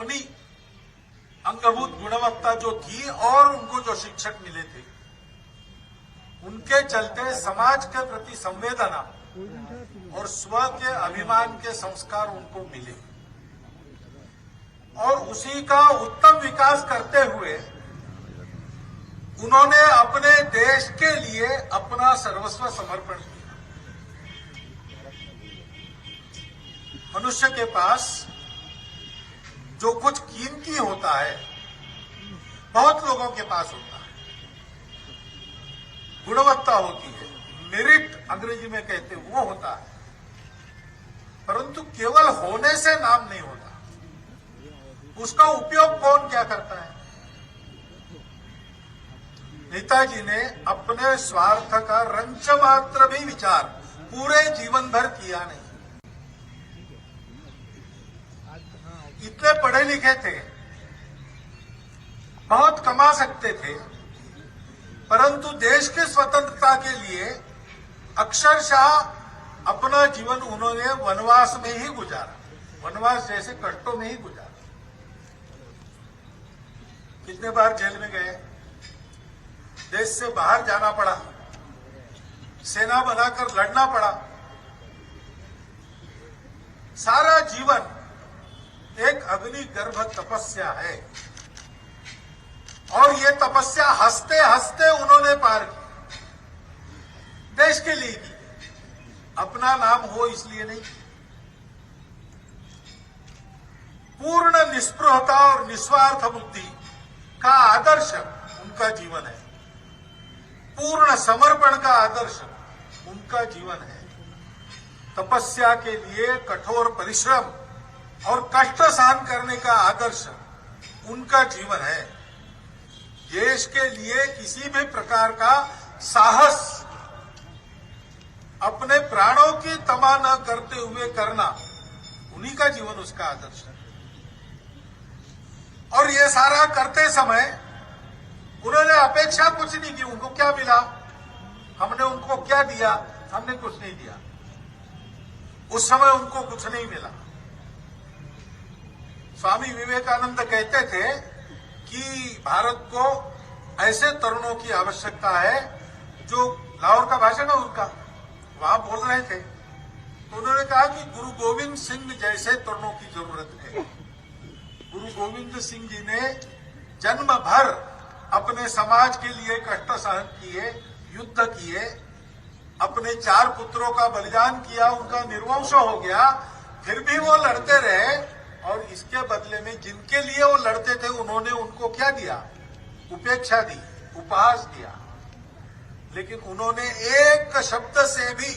अपनी अंगभूत गुणवत्ता जो थी और उनको जो शिक्षक मिले थे, उनके चलते समाज के प्रति संवेदना और स्व के अभिमान के संस्कार उनको मिले और उसी का उत्तम विकास करते हुए उन्होंने अपने देश के लिए अपना सर्वस्व समर्पण किया। मनुष्य के पास जो कुछ कीमती होता है, बहुत लोगों के पास होता है, गुणवत्ता होती है, मेरिट अंग्रेजी में कहते हैं, वो होता है, परंतु केवल होने से नाम नहीं होता। उसका उपयोग कौन क्या करता है? नेताजी ने अपने स्वार्थ का रंच मात्र भी विचार पूरे जीवन भर किया नहीं। इतने पढ़े लिखे थे, बहुत कमा सकते थे, परंतु देश की स्वतंत्रता के लिए अक्षरशः अपना जीवन उन्होंने वनवास में ही गुजारा, वनवास जैसे कष्टों में ही गुजारा। कितने बार जेल में गए, देश से बाहर जाना पड़ा, सेना बनाकर लड़ना पड़ा। सारा जीवन एक अग्निगर्भ तपस्या है और ये तपस्या हंसते हंसते उन्होंने पार की। देश के लिए की, अपना नाम हो इसलिए नहीं। पूर्ण निस्पृहता और निस्वार्थ बुद्धि का आदर्श उनका जीवन है, पूर्ण समर्पण का आदर्श उनका जीवन है। तपस्या के लिए कठोर परिश्रम और कष्ट सहन करने का आदर्श उनका जीवन है। देश के लिए किसी भी प्रकार का साहस अपने प्राणों की तमा न करते हुए करना, उन्हीं का जीवन उसका आदर्श है। और ये सारा करते समय उन्होंने अपेक्षा कुछ नहीं की। उनको क्या मिला, हमने उनको क्या दिया? हमने कुछ नहीं दिया। उस समय उनको कुछ नहीं मिला। स्वामी विवेकानंद कहते थे कि भारत को ऐसे तरुणों की आवश्यकता है, जो लाहौर का भाषण है उनका, वहां बोल रहे थे, तो उन्होंने कहा कि गुरु गोविंद सिंह जैसे तरुणों की जरूरत है। गुरु गोविंद सिंह जी ने जन्म भर अपने समाज के लिए कष्ट सहन किए, युद्ध किए, अपने 4 पुत्रों का बलिदान किया, उनका निर्वंश हो गया, फिर भी वो लड़ते रहे और इसके बदले में जिनके लिए वो लड़ते थे उन्होंने उनको क्या दिया? उपेक्षा दी, उपहास दिया। लेकिन उन्होंने एक शब्द से भी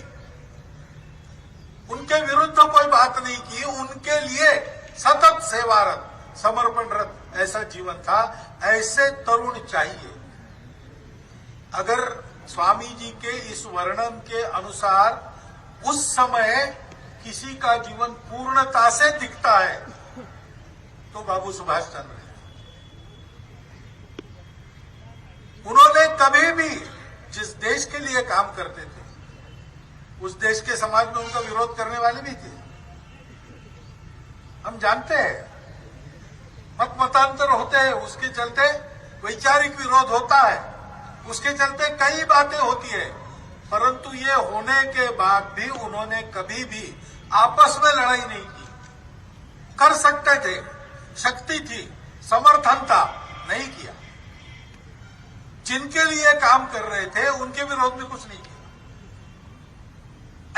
उनके विरुद्ध कोई बात नहीं की। उनके लिए सतत सेवारत, समर्पणरत ऐसा जीवन था। ऐसे तरुण चाहिए। अगर स्वामी जी के इस वर्णन के अनुसार उस समय किसी का जीवन पूर्णता से दिखता है तो बाबू सुभाष चंद्र है। उन्होंने कभी भी जिस देश के लिए काम करते थे, उस देश के समाज में उनका विरोध करने वाले भी थे। हम जानते हैं मत मतांतर होते हैं, उसके चलते वैचारिक विरोध होता है, उसके चलते कई बातें होती है, परंतु ये होने के बाद भी उन्होंने कभी भी आपस में लड़ाई नहीं की। कर सकते थे, शक्ति थी, समर्थन था, नहीं किया। जिनके लिए काम कर रहे थे उनके विरोध में कुछ नहीं किया।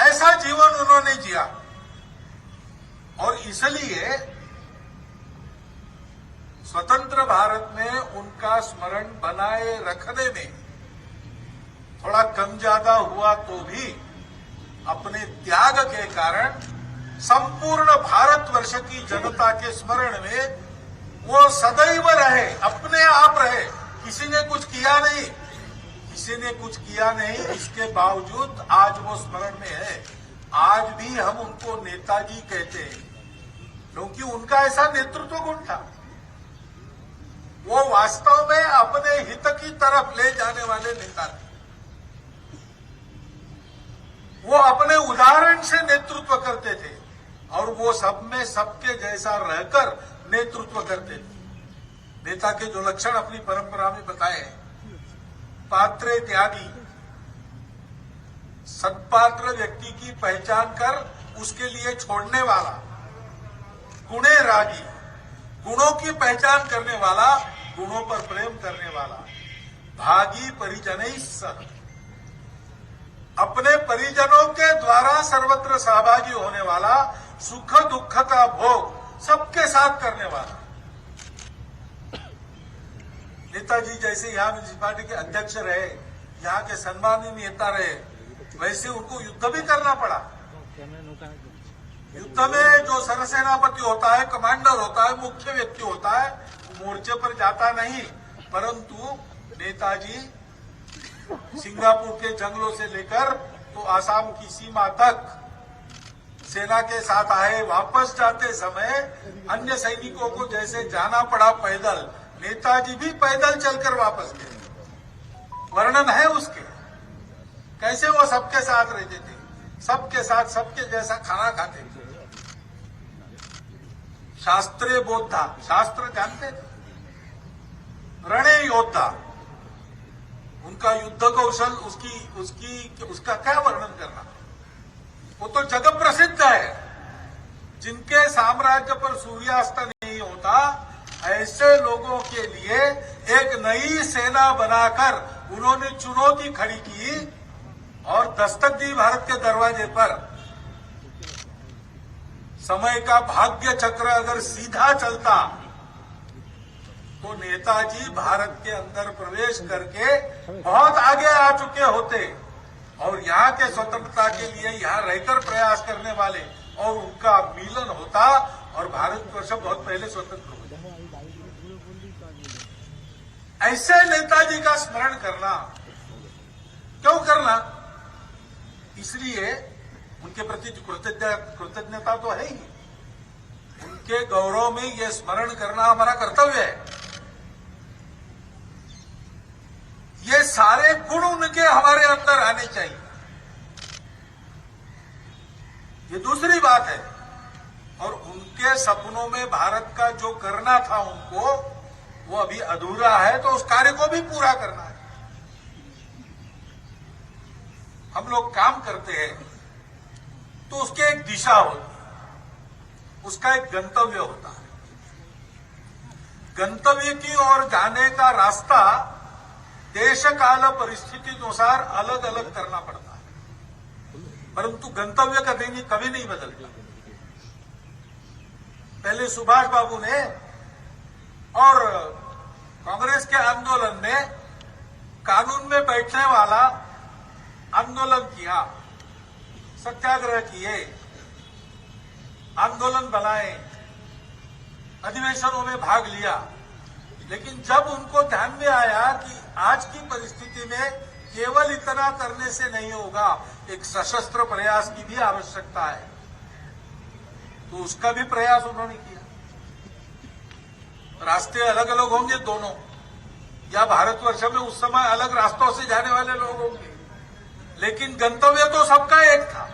ऐसा जीवन उन्होंने जिया और इसलिए स्वतंत्र भारत में उनका स्मरण बनाए रखने में थोड़ा कम ज्यादा हुआ तो भी अपने त्याग के कारण संपूर्ण भारतवर्ष की जनता के स्मरण में वो सदैव रहे, अपने आप रहे। किसी ने कुछ किया नहीं, किसी ने कुछ किया नहीं, इसके बावजूद आज वो स्मरण में है। आज भी हम उनको नेताजी कहते हैं क्योंकि उनका ऐसा नेतृत्व गुण था। वो वास्तव में अपने हित की तरफ ले जाने वाले नेता थे। वो अपने उदाहरण से नेतृत्व करते थे और वो सब में सबके जैसा रहकर नेतृत्व करते थे। नेता के जो लक्षण अपनी परंपरा में बताए हैं, पात्रे त्यागी, सत्पात्र व्यक्ति की पहचान कर उसके लिए छोड़ने वाला, गुणे रागी, गुणों की पहचान करने वाला, गुणों पर प्रेम करने वाला, भागी परिजनैः सह, अपने परिजनों के द्वारा सर्वत्र सहभागी होने वाला, सुख दुख का भोग सबके साथ करने वाला। नेताजी जैसे यहाँ म्यूनिसिपालिटी के अध्यक्ष रहे, यहाँ के सम्मानीय नेता रहे, वैसे उनको युद्ध भी करना पड़ा। युद्ध में जो सरसेनापति होता है, कमांडर होता है, मुख्य व्यक्ति होता है, मोर्चे पर जाता नहीं, परंतु नेताजी सिंगापुर के जंगलों से लेकर तो आसाम की सीमा तक सेना के साथ आए। वापस जाते समय अन्य सैनिकों को जैसे जाना पड़ा पैदल, नेताजी भी पैदल चलकर वापस गए। वर्णन है उसके, कैसे वो सबके साथ रहते थे, सबके साथ सबके जैसा खाना खाते थे। शास्त्रीय बोधा, शास्त्र जानते थे। रणे योद्धा, उनका युद्ध कौशल, उसका क्या वर्णन करना, वो तो जगत प्रसिद्ध है। जिनके साम्राज्य पर सूर्यास्त नहीं होता, ऐसे लोगों के लिए एक नई सेना बनाकर उन्होंने चुनौती खड़ी की और दस्तक दी भारत के दरवाजे पर। समय का भाग्य चक्र अगर सीधा चलता तो नेताजी भारत के अंदर प्रवेश करके बहुत आगे आ चुके होते और यहाँ के स्वतंत्रता के लिए यहाँ रहकर प्रयास करने वाले और उनका मिलन होता और भारतवर्ष बहुत पहले स्वतंत्र हो जाता। ऐसे नेताजी का स्मरण करना, क्यों करना? इसलिए उनके प्रति कृतज्ञता तो है ही, उनके गौरव में ये स्मरण करना हमारा कर्तव्य है। ये सारे गुण उनके हमारे अंदर आने चाहिए। ये दूसरी बात है। और उनके सपनों में भारत का जो करना था उनको, वो अभी अधूरा है, तो उस कार्य को भी पूरा करना है। हम लोग काम करते हैं तो उसकी एक दिशा होती है, उसका एक गंतव्य होता है। गंतव्य की ओर जाने का रास्ता देश काल परिस्थिति अनुसार अलग अलग करना पड़ता है, परंतु गंतव्य कभी नहीं बदलता। पहले सुभाष बाबू ने और कांग्रेस के आंदोलन ने कानून में बैठने वाला आंदोलन किया, सत्याग्रह किए, आंदोलन बनाए, अधिवेशनों में भाग लिया। लेकिन जब उनको ध्यान में आया कि आज की परिस्थिति में केवल इतना करने से नहीं होगा, एक सशस्त्र प्रयास की भी आवश्यकता है, तो उसका भी प्रयास उन्होंने किया। रास्ते अलग अलग होंगे दोनों, या भारतवर्ष में उस समय अलग रास्तों से जाने वाले लोग होंगे, लेकिन गंतव्य तो सबका एक था।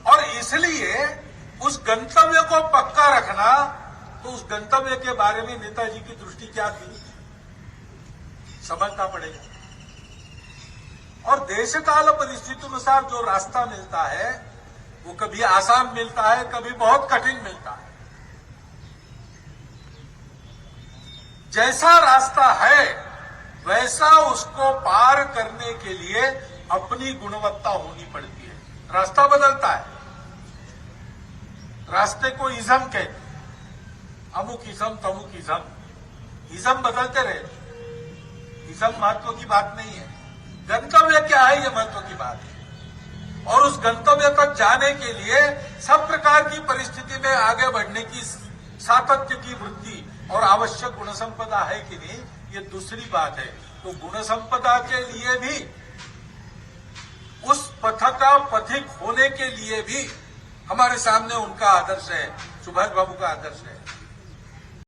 और इसलिए उस गंतव्य को पक्का रखना, तो उस गंतव्य के बारे में नेताजी की दृष्टि क्या थी, समझना पड़ेगा। और देश काल परिस्थिति अनुसार जो रास्ता मिलता है वो कभी आसान मिलता है, कभी बहुत कठिन मिलता है। जैसा रास्ता है वैसा उसको पार करने के लिए अपनी गुणवत्ता होनी पड़ती है। रास्ता बदलता है, रास्ते को इज्म कहते हैं, अमुक इज्म तमुक इज्म बदलते रहे। इज्म महत्व की बात नहीं है, गंतव्य क्या है ये महत्व की बात है। और उस गंतव्य तक जाने के लिए सब प्रकार की परिस्थिति में आगे बढ़ने की सातत्य की वृत्ति और आवश्यक गुण संपदा है कि नहीं, ये दूसरी बात है। तो गुण संपदा के लिए भी, उस पथ का पथिक होने के लिए भी हमारे सामने उनका आदर्श है, सुभाष बाबू का आदर्श है।